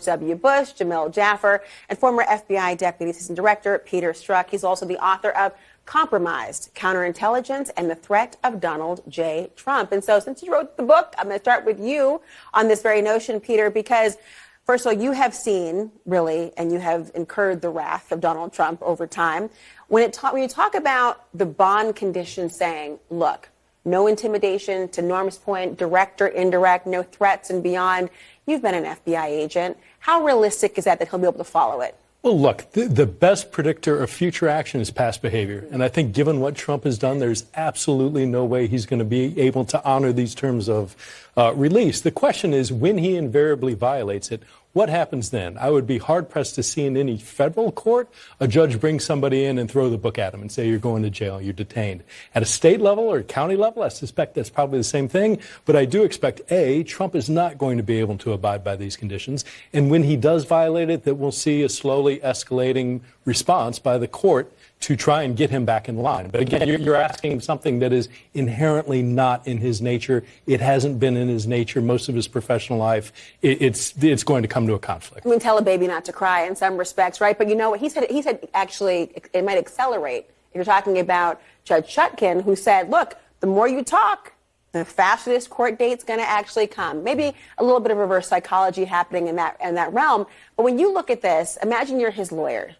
W. Bush, Jamil, Jaffer, and former FBI Deputy Assistant Director Peter Strzok. He's also the author of Compromised: Counterintelligence and the Threat of Donald J. Trump. And so since you wrote the book, I'm going to start with you on this very notion, Peter, because first of all, you have seen, really, and you have incurred the wrath of Donald Trump over time. When you talk about the bond condition saying, look, no intimidation, to Norm's point, direct or indirect, no threats and beyond, you've been an FBI agent. How realistic is that he'll be able to follow it? Well, look, the best predictor of future action is past behavior. And I think given what Trump has done, there's absolutely no way he's going to be able to honor these terms of release. The question is, when he invariably violates it, what happens then? I would be hard-pressed to see in any federal court a judge bring somebody in and throw the book at him and say, you're going to jail, you're detained. At a state level or county level, I suspect that's probably the same thing. But I do expect, A, Trump is not going to be able to abide by these conditions. And when he does violate it, that we'll see a slowly escalating response by the court to try and get him back in line. But again, you're asking something that is inherently not in his nature. It hasn't been in his nature most of his professional life. It's going to come to a conflict. I mean, tell a baby not to cry in some respects, right? But you know what? He said actually it might accelerate. You're talking about Judge Chutkan, who said, look, the more you talk, the faster this court date's going to actually come. Maybe a little bit of reverse psychology happening in that realm. But when you look at this, imagine you're his lawyer,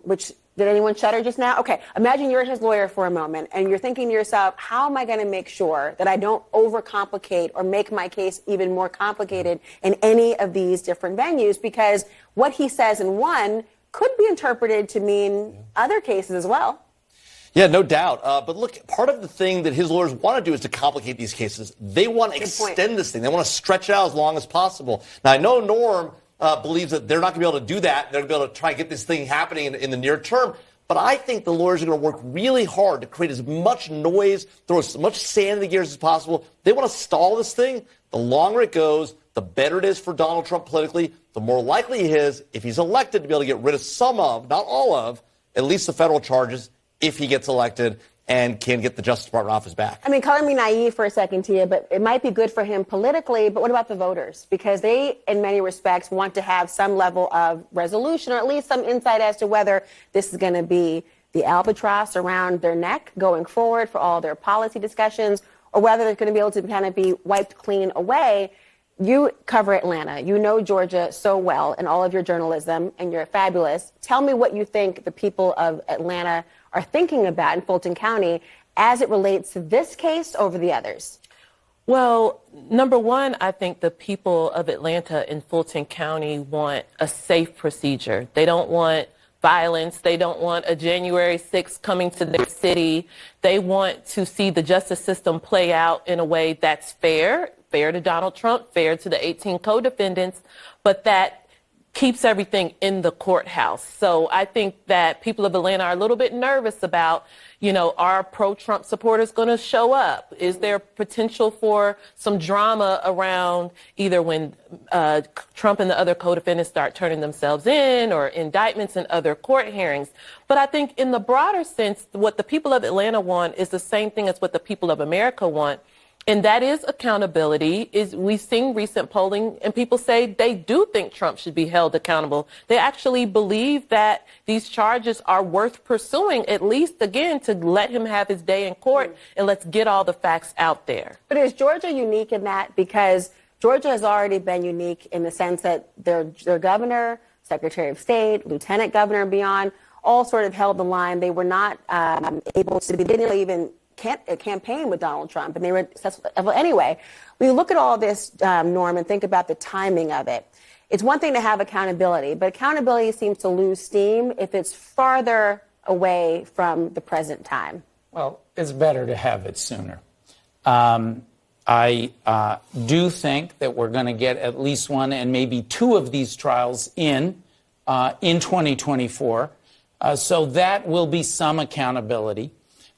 which... Did anyone shudder just now? Okay, imagine you're his lawyer for a moment and you're thinking to yourself, how am I going to make sure that I don't overcomplicate or make my case even more complicated in any of these different venues? Because what he says in one could be interpreted to mean other cases as well. Yeah, no doubt. But look, part of the thing that his lawyers want to do is to complicate these cases. They want to extend this thing. They want to stretch it out as long as possible. Now, I know Norm believes that they're not going to be able to do that. They're going to be able to try and get this thing happening in the near term. But I think the lawyers are going to work really hard to create as much noise, throw as much sand in the gears as possible. They want to stall this thing. The longer it goes, the better it is for Donald Trump politically. The more likely he is, if he's elected, to be able to get rid of some of, not all of, at least the federal charges if he gets elected and can get the Justice Department off his back. I mean, calling me naive for a second, Tia, but it might be good for him politically, but what about the voters? Because they, in many respects, want to have some level of resolution or at least some insight as to whether this is going to be the albatross around their neck going forward for all their policy discussions or whether they're going to be able to kind of be wiped clean away. You cover Atlanta. You know Georgia so well in all of your journalism, and you're fabulous. Tell me what you think the people of Atlanta are thinking about in Fulton County as it relates to this case over the others. Well, number one, I think the people of Atlanta and Fulton County want a safe procedure. They don't want violence. They don't want a January 6th coming to their city. They want to see the justice system play out in a way that's fair to Donald Trump, fair to the 18 co-defendants, but that keeps everything in the courthouse. So I think that people of Atlanta are a little bit nervous about, are pro-Trump supporters going to show up? Is there potential for some drama around either when Trump and the other co-defendants start turning themselves in or indictments and other court hearings? But I think in the broader sense, what the people of Atlanta want is the same thing as what the people of America want. And that is accountability. We've seen recent polling, and people say they do think Trump should be held accountable. They actually believe that these charges are worth pursuing, at least, again, to let him have his day in court, and let's get all the facts out there. But is Georgia unique in that? Because Georgia has already been unique in the sense that their governor, secretary of state, lieutenant governor, and beyond, all sort of held the line. They were not able to be, didn't even campaign with Donald Trump, and they were successful anyway. When you look at all this, Norm, and think about the timing of it, it's one thing to have accountability, but accountability seems to lose steam if it's farther away from the present time. Well, it's better to have it sooner. I do think that we're going to get at least one and maybe two of these trials in 2024, so that will be some accountability.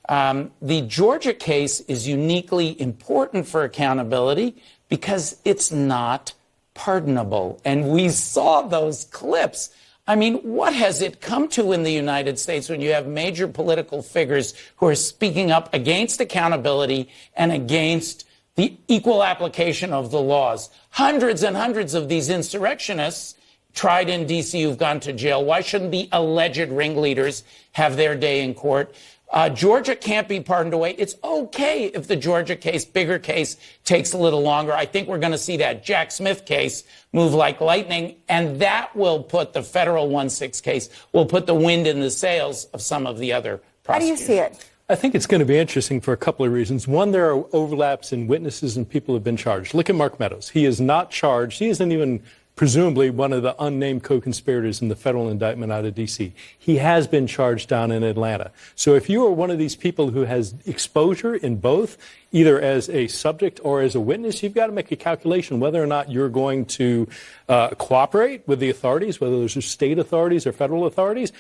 The Georgia case is uniquely important for accountability because it's not pardonable. And we saw those clips. I mean, what has it come to in the United States when you have major political figures who are speaking up against accountability and against the equal application of the laws. Hundreds and hundreds of these insurrectionists tried in D.C. who've gone to jail. Why shouldn't the alleged ringleaders have their day in court? Georgia can't be pardoned away. It's okay if the Georgia case, bigger case, takes a little longer. I think we're going to see that Jack Smith case move like lightning, and that will put the federal 1-6 case, will put the wind in the sails of some of the other How do you prosecutors. see it? I think it's going to be interesting for a couple of reasons. One, there are overlaps in witnesses and people who have been charged. Look at Mark Meadows. He is not charged. He isn't even presumably one of the unnamed co-conspirators in the federal indictment out of D.C. He has been charged down in Atlanta. So if you are one of these people who has exposure in both, either as a subject or as a witness, you've got to make a calculation whether or not you're going to cooperate with the authorities, whether those are state authorities or federal authorities.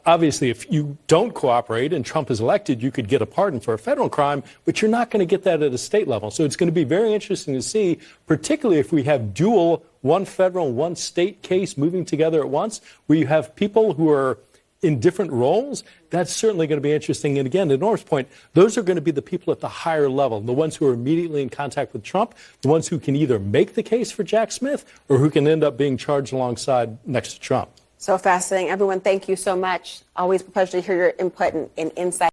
Obviously, if you don't cooperate and Trump is elected, you could get a pardon for a federal crime, but you're not going to get that at a state level. So it's going to be very interesting to see, particularly if we have dual, one federal, one state case moving together at once, where you have people who are in different roles. That's certainly going to be interesting. And again, to Norm's point, those are going to be the people at the higher level, the ones who are immediately in contact with Trump, the ones who can either make the case for Jack Smith or who can end up being charged alongside next to Trump. So fascinating. Everyone, thank you so much. Always a pleasure to hear your input and insight.